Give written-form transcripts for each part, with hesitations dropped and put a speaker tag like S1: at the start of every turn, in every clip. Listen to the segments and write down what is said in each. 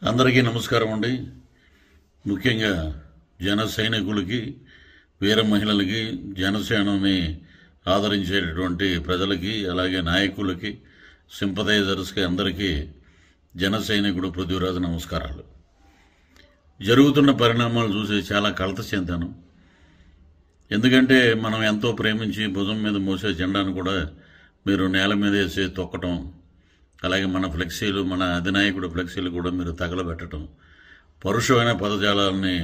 S1: అందరికీ నమస్కారం అండి. ముఖ్యంగా జన సైనికులకి, వీర మహిళలకి, జనసేనని ఆదరించేటటువంటి ప్రజలకి, అలాగే నాయకులకి, సింపథైజర్స్కి అందరికీ జన సైనికుడు పృథ్వీరాజు నమస్కారాలు. జరుగుతున్న పరిణామాలు చూసి చాలా కలత చెందాను. ఎందుకంటే మనం ఎంతో ప్రేమించి భుజం మీద మోసే జెండాను కూడా మీరు నేల మీద వేసి తొక్కటం, అలాగే మన ఫ్లెక్సీలు, మన అధినాయకుడు ఫ్లెక్సీలు కూడా మీరు తగలబెట్టడం, పరుషమైన పదజాలాన్ని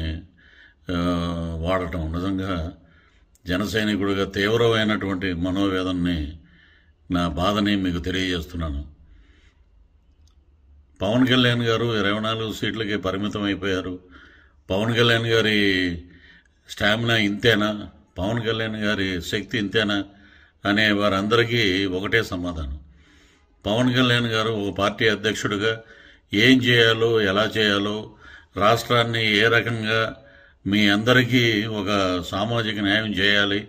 S1: వాడటం నిజంగా జన సైనికుడిగా తీవ్రమైనటువంటి మనోవేదనని, నా బాధని మీకు తెలియజేస్తున్నాను. పవన్ కళ్యాణ్ గారు 24 సీట్లకి పరిమితం అయిపోయారు. పవన్ కళ్యాణ్ గారి స్టామినా ఇంతేనా, పవన్ కళ్యాణ్ గారి శక్తి ఇంతేనా అనే వారందరికీ ఒకటే సమాధానం. పవన్ కళ్యాణ్ గారు ఒక పార్టీ అధ్యక్షుడిగా ఏం చేయాలో, ఎలా చేయాలో, రాష్ట్రాన్ని ఏ రకంగా మీ అందరికీ ఒక సామాజిక న్యాయం చేయాలి,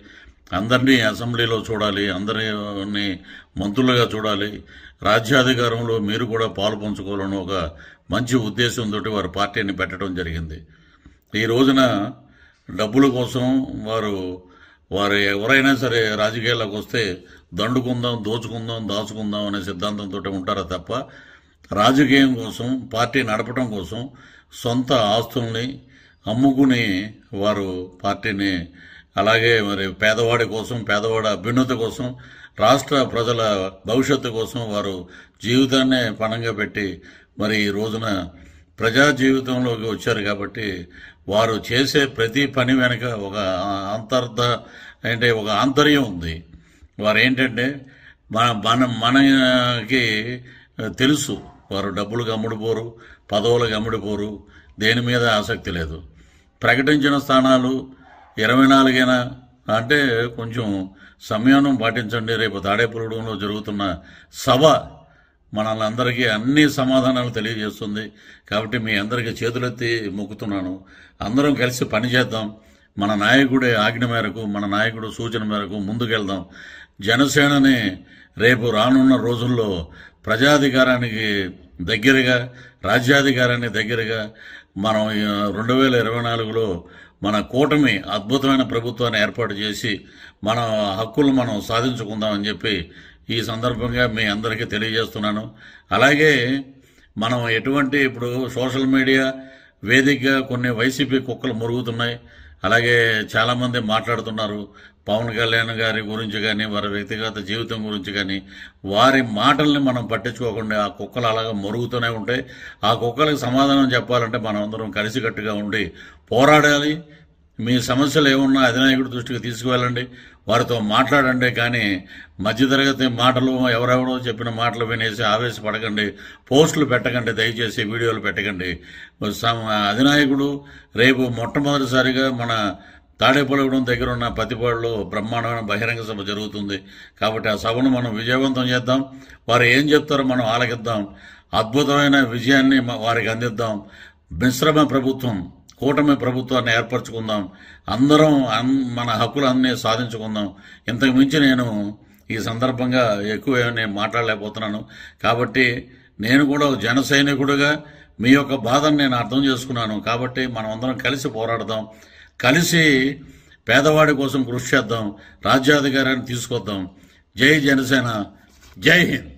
S1: అందరినీ అసెంబ్లీలో చూడాలి, అందరినీ మంత్రులుగా చూడాలి, రాజ్యాధికారంలో మీరు కూడా పాలు పంచుకోవాలని ఒక మంచి ఉద్దేశంతో వారు పార్టీని పెట్టడం జరిగింది. ఈ రోజున డబ్బుల కోసం వారు ఎవరైనా సరే రాజకీయాల్లోకి వస్తే దండుకుందాం, దోచుకుందాం, దాచుకుందాం అనే సిద్ధాంతంతో ఉంటారా తప్ప రాజకీయం కోసం, పార్టీ నడపడం కోసం సొంత ఆస్తుల్ని అమ్ముకుని వారు పార్టీని, అలాగే మరి పేదవాడి కోసం, పేదవాడి అభ్యున్నతి కోసం, రాష్ట్ర ప్రజల భవిష్యత్తు కోసం వారు జీవితాన్నే పణంగా పెట్టి మరి ఈ రోజున ప్రజా జీవితంలోకి వచ్చారు. కాబట్టి వారు చేసే ప్రతి పని వెనక ఒక ఒక ఆంతర్యం ఉంది. వారు ఏంటంటే మనకి తెలుసు, వారు డబ్బులకు అమ్ముడుపోరు, పదవులకు అమ్ముడుపోరు, దేని మీద ఆసక్తి లేదు. ప్రకటించిన స్థానాలు 24 అంటే కొంచెం సంయమనం పాటించండి. రేపు తాడేపల్లిగూడెంలో జరుగుతున్న సభ మనల్ని అందరికీ అన్ని సమాధానాలు తెలియజేస్తుంది. కాబట్టి మీ అందరికీ చేతులెత్తి మొక్కుతున్నాను. అందరం కలిసి పనిచేద్దాం. మన నాయకుడి ఆజ్ఞ మేరకు, మన నాయకుడు సూచన మేరకు ముందుకెళ్దాం. జనసేనని రేపు రానున్న రోజుల్లో ప్రజాధికారానికి దగ్గరగా, రాజ్యాధికారానికి దగ్గరగా మనం 2024లో మన కూటమి అద్భుతమైన ప్రభుత్వాన్ని ఏర్పాటు చేసి మన హక్కులు మనం సాధించుకుందామని చెప్పి ఈ సందర్భంగా మీ అందరికీ తెలియజేస్తున్నాను. అలాగే మనం ఇప్పుడు సోషల్ మీడియా వేదికగా కొన్ని వైసీపీ కుక్కలు మురుగుతున్నాయి. అలాగే చాలామంది మాట్లాడుతున్నారు పవన్ కళ్యాణ్ గారి గురించి కానీ, వారి వ్యక్తిగత జీవితం గురించి కానీ. వారి మాటల్ని మనం పట్టించుకోకుండా ఆ కుక్కలు అలాగా మురుగుతూనే ఉంటాయి. ఆ కుక్కలకు సమాధానం చెప్పాలంటే మనం అందరం కలిసికట్టుగా ఉండి పోరాడాలి. మీ సమస్యలు ఏమున్నా అధినాయకుడి దృష్టికి తీసుకువెళ్ళండి, వారితో మాట్లాడండి. కానీ మధ్యతరగతి మాటలు, ఎవరెవరో చెప్పిన మాటలు వినేసి ఆవేశపడకండి, పోస్టులు పెట్టకండి, దయచేసి వీడియోలు పెట్టకండి. అధినాయకుడు రేపు మొట్టమొదటిసారిగా మన తాడేపల్లిగూడెం దగ్గర ఉన్న పతిపాడులో బ్రహ్మాండమైన బహిరంగ సభ జరుగుతుంది. కాబట్టి ఆ సభను మనం విజయవంతం చేద్దాం. వారు ఏం చెప్తారో మనం ఆలకిద్దాం. అద్భుతమైన విజయాన్ని వారికి అందిద్దాం. మిశ్రమ ప్రభుత్వం, కూటమి ప్రభుత్వాన్ని ఏర్పరచుకుందాం. అందరం మన హక్కులన్నీ సాధించుకుందాం. ఇంతకు మించి నేను ఈ సందర్భంగా ఎక్కువ నేను మాట్లాడలేకపోతున్నాను. కాబట్టి నేను కూడా జన సైనికుడిగా మీ యొక్క బాధను నేను అర్థం చేసుకున్నాను. కాబట్టి మనం అందరం కలిసి పోరాడదాం, కలిసి పేదవాడి కోసం కృషి చేద్దాం, రాజ్యాధికారాన్ని తీసుకొద్దాం. జై జనసేన, జై హింద్.